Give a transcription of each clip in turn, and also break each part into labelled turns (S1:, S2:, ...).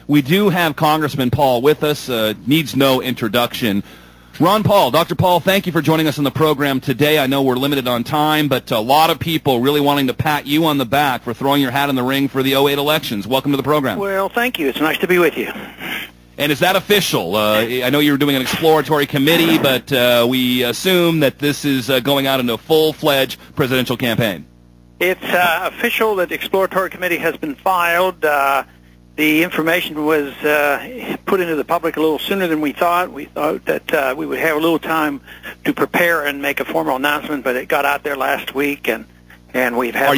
S1: We do have Congressman Paul with us. Needs no introduction. Ron Paul, Dr. Paul, thank you for joining us on the program today. I know we're limited on time, but a lot of people really wanting to pat you on the back for throwing your hat in the ring for the '08 elections. Welcome to the program.
S2: Well, thank you. It's nice to be with you.
S1: And is that official? I know you were doing an exploratory committee, but we assume that this is going out into a full-fledged presidential campaign.
S2: It's official that the exploratory committee has been filed. The information was put into the public a little sooner than we thought. We thought that we would have a little time to prepare and make a formal announcement, but it got out there last week, and we've had.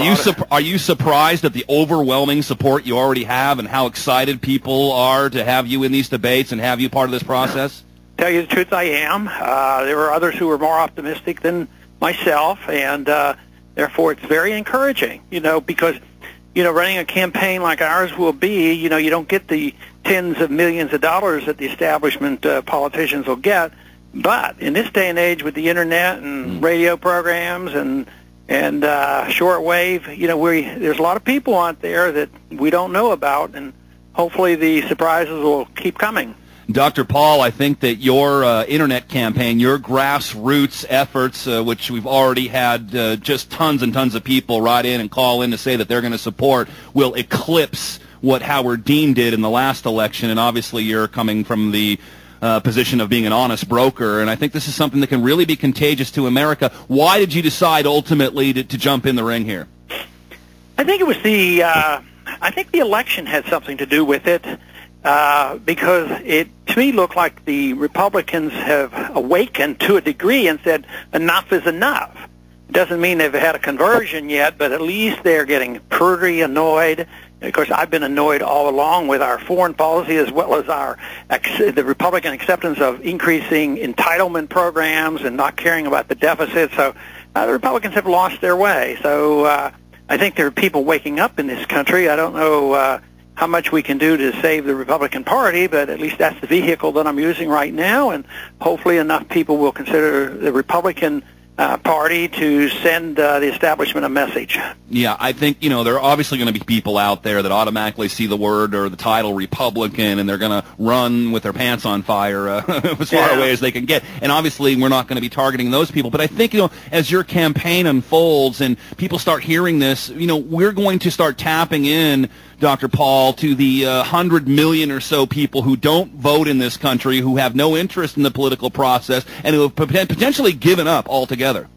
S1: Are you surprised at the overwhelming support you already have, and how excited people are to have you in these debates and have you part of this process?
S2: Tell you the truth, I am. There were others who were more optimistic than myself, and therefore it's very encouraging. Because running a campaign like ours will be, you don't get the tens of millions of dollars that the establishment politicians will get. But in this day and age, with the internet and radio programs and shortwave, there's a lot of people out there that we don't know about, and hopefully the surprises will keep coming.
S1: Dr. Paul, I think that your internet campaign, your grassroots efforts, which we've already had just tons and tons of people write in and call in to say that they're going to support, will eclipse what Howard Dean did in the last election. And obviously you're coming from the position of being an honest broker, and I think this is something that can really be contagious to America. Why did you decide ultimately to jump in the ring here?
S2: I think it was I think the election had something to do with it. Because it, to me, looked like the Republicans have awakened to a degree and said, enough is enough. It doesn't mean they've had a conversion yet, but at least they're getting pretty annoyed. And of course, I've been annoyed all along with our foreign policy as well as the Republican acceptance of increasing entitlement programs and not caring about the deficit. So the Republicans have lost their way. So I think there are people waking up in this country. I don't know how much we can do to save the Republican Party, but at least that's the vehicle that I'm using right now, and hopefully enough people will consider the Republican Party to send the establishment a message.
S1: Yeah, I think, there are obviously going to be people out there that automatically see the word or the title Republican, and they're going to run with their pants on fire as far away as they can get. And obviously we're not going to be targeting those people. But I think, as your campaign unfolds and people start hearing this, we're going to start tapping in, Dr. Paul, to the 100 million or so people who don't vote in this country, who have no interest in the political process, and who have potentially given up altogether.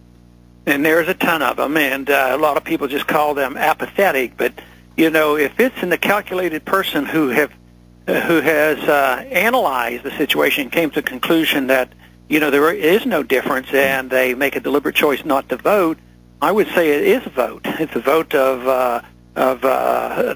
S2: And there's a ton of them, and a lot of people just call them apathetic. But, if it's in the calculated person who has analyzed the situation, came to the conclusion that, there is no difference, and they make a deliberate choice not to vote, I would say it is a vote. It's a vote of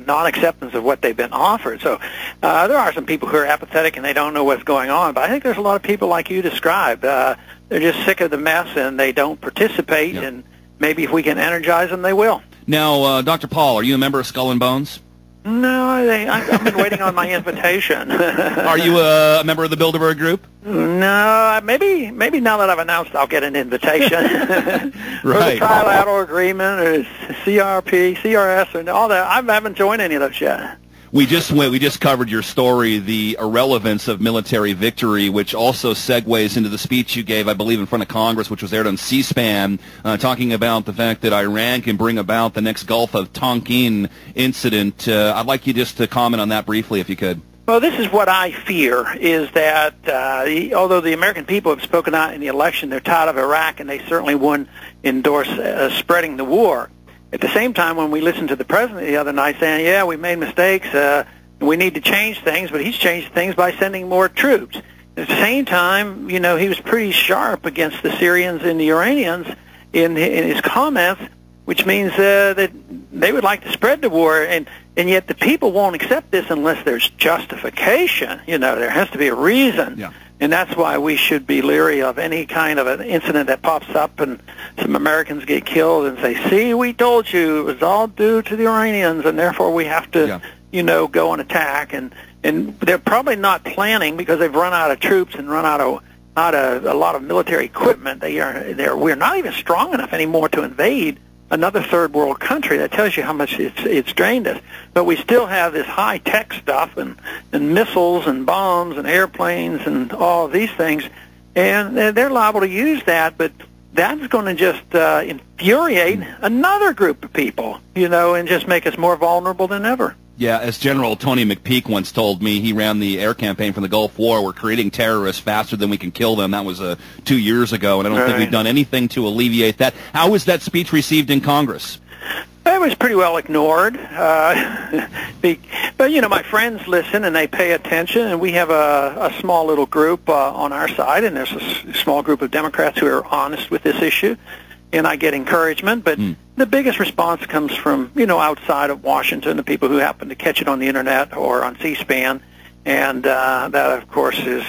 S2: non-acceptance of what they've been offered. So there are some people who are apathetic and they don't know what's going on, but I think there's a lot of people like you described. They're just sick of the mess and they don't participate, and maybe if we can energize them, they will. Now,
S1: Dr. Paul, are you a member of Skull and Bones?
S2: No, I've been waiting on my invitation.
S1: Are you a member of the Bilderberg Group?
S2: No, maybe now that I've announced I'll get an invitation.
S1: Right.
S2: For the trilateral agreement or CRP, CRS, and all that. I haven't joined any of those yet.
S1: We just covered your story, the irrelevance of military victory, which also segues into the speech you gave, I believe, in front of Congress, which was aired on C-SPAN, talking about the fact that Iran can bring about the next Gulf of Tonkin incident. I'd like you just to comment on that briefly, if you could.
S2: Well, this is what I fear, is that although the American people have spoken out in the election, they're tired of Iraq, and they certainly wouldn't endorse spreading the war. At the same time, when we listened to the president the other night saying, yeah, we made mistakes, we need to change things, but he's changed things by sending more troops. At the same time, he was pretty sharp against the Syrians and the Iranians in his comments, which means that they would like to spread the war, and yet the people won't accept this unless there's justification. There has to be a reason. Yeah. And that's why we should be leery of any kind of an incident that pops up and some Americans get killed and say, see, we told you, it was all due to the Iranians, and therefore we have to, go and attack. And they're probably not planning, because they've run out of troops and run out of a lot of military equipment. We're not even strong enough anymore to invade another third world country. That tells you how much it's drained us. But we still have this high-tech stuff and missiles and bombs and airplanes and all of these things, and they're liable to use that, but that's going to just infuriate another group of people, and just make us more vulnerable than ever.
S1: Yeah, as General Tony McPeak once told me, he ran the air campaign from the Gulf War. We're creating terrorists faster than we can kill them. That was 2 years ago, and I don't think we've done anything to alleviate that. How was that speech received in Congress?
S2: It was pretty well ignored. But, my friends listen and they pay attention, and we have a small little group on our side, and there's a small group of Democrats who are honest with this issue, and I get encouragement. But the biggest response comes from, outside of Washington, the people who happen to catch it on the Internet or on C-SPAN, and that, of course, is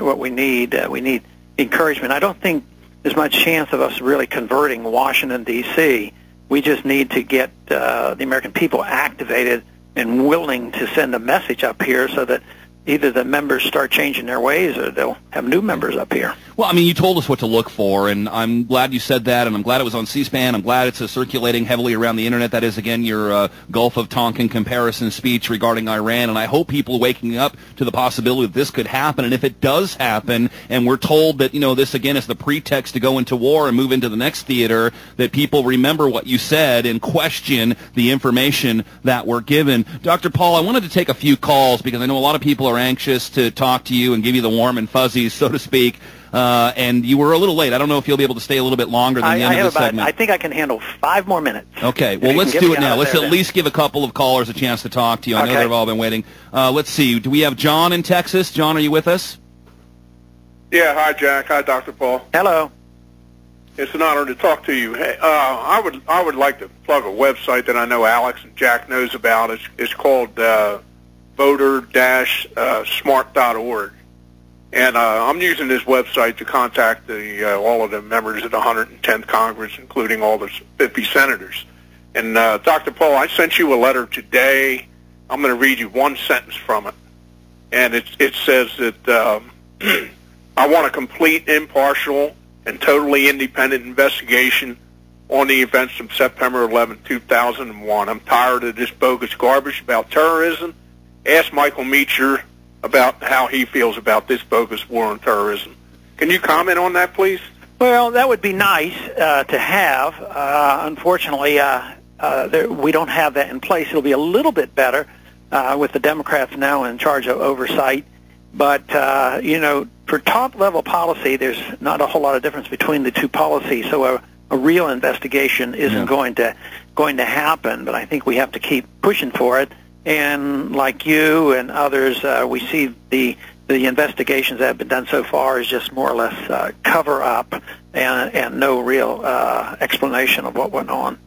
S2: what we need. We need encouragement. I don't think there's much chance of us really converting Washington, D.C. We just need to get the American people activated and willing to send a message up here so that either the members start changing their ways or they'll have new members up here.
S1: Well, I mean, you told us what to look for, and I'm glad you said that, and I'm glad it was on C-SPAN. I'm glad it's circulating heavily around the Internet. That is, again, your Gulf of Tonkin comparison speech regarding Iran, and I hope people are waking up to the possibility that this could happen, and if it does happen, and we're told that, this, again, is the pretext to go into war and move into the next theater, that people remember what you said and question the information that we're given. Dr. Paul, I wanted to take a few calls because I know a lot of people are anxious to talk to you and give you the warm and fuzzies, so to speak. And you were a little late. I don't know if you'll be able to stay a little bit longer than the end of the segment.
S2: I think I can handle 5 more minutes.
S1: Okay, well, let's do it now. Let's at least give a couple of callers a chance to talk to you. I know they've all been waiting. Let's see. Do we have John in Texas? John, are you with us?
S3: Yeah, hi, Jack. Hi, Dr. Paul.
S2: Hello.
S3: It's an honor to talk to you. Hey, I would like to plug a website that I know Alex and Jack knows about. It's called voter-smart.org. And I'm using this website to contact all of the members of the 110th Congress, including all the 50 senators. And Dr. Paul, I sent you a letter today. I'm going to read you one sentence from it. And it says that I want a complete, impartial, and totally independent investigation on the events of September 11, 2001. I'm tired of this bogus garbage about terrorism. Ask Michael Meacher about how he feels about this bogus war on terrorism. Can you comment on that, please?
S2: Well, that would be nice to have. Unfortunately, we don't have that in place. It'll be a little bit better with the Democrats now in charge of oversight. But, for top-level policy, there's not a whole lot of difference between the two policies, so a real investigation isn't going to happen. But I think we have to keep pushing for it. And like you and others, we see the investigations that have been done so far is just more or less cover-up and no real explanation of what went on.